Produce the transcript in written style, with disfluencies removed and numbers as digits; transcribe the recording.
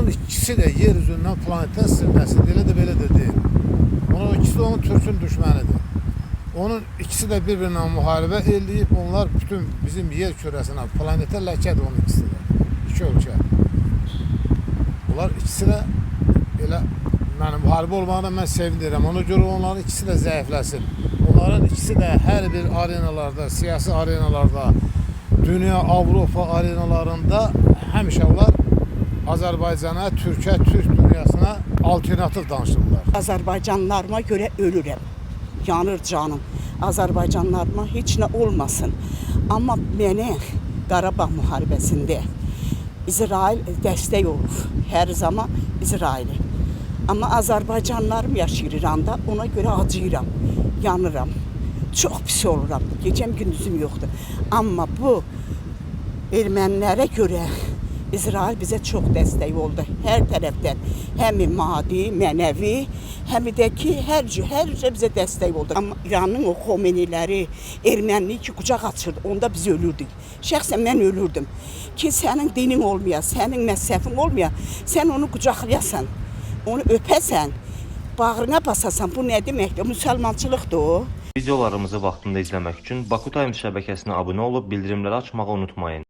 Onun ikisi de yer üzündən planetin silinəsidir, elə də belə də deyil. Onun ikisi de onun Türk'ün düşmənidir. Onun ikisi de birbirine müharibə eləyib, onlar bütün bizim yer kürəsinə, planetə ləkədir onun ikisi de. İki ölkə. Bunlar ikisi de elə, yəni müharibə olmağına mən sevindirəm. Ona görə onların ikisi de zəifləsin. Onların ikisi de hər bir arenalarda, siyasi arenalarda, dünya, Avropa arenalarında həmişə onlar Azərbaycana, Türkiyə, Türk dünyasına alternativ danışırlar. Azərbaycanlarıma görə ölürəm. Yanır canım. Azərbaycanlarıma heç nə olmasın. Amma mənə Qarabağ müharibəsində İsrail dəstək olur. Hər zaman İsraili. Amma Azərbaycanlarım yaşayır İranda. Ona görə acıyıram. Yanıram. Çox pis oluram. Gecəm gündüzüm yoxdur. Amma bu ermənilərə görə İsrail bizə çox dəstək oldu. Hər tərəfdən. Həm maddi, mənəvi, həm də ki, hər cür bizə dəstək oldu. Amma İranın o Xomeyniləri, erməniliyi ki, qucaq açırdı. Onda biz ölürdük. Şəxsən mən ölürdüm. Ki, sənin dinin olmaya, sənin məzhəbin olmaya, sən onu qucaqlayasan, onu öpəsən, bağrına basasan. Bu nə deməkdir? Müsəlmançılıqdır o. Videolarımızı vaxtında izləmək üçün Baku Times şəbəkəsinə abunə olub bildirimləri açmağı unutmayın.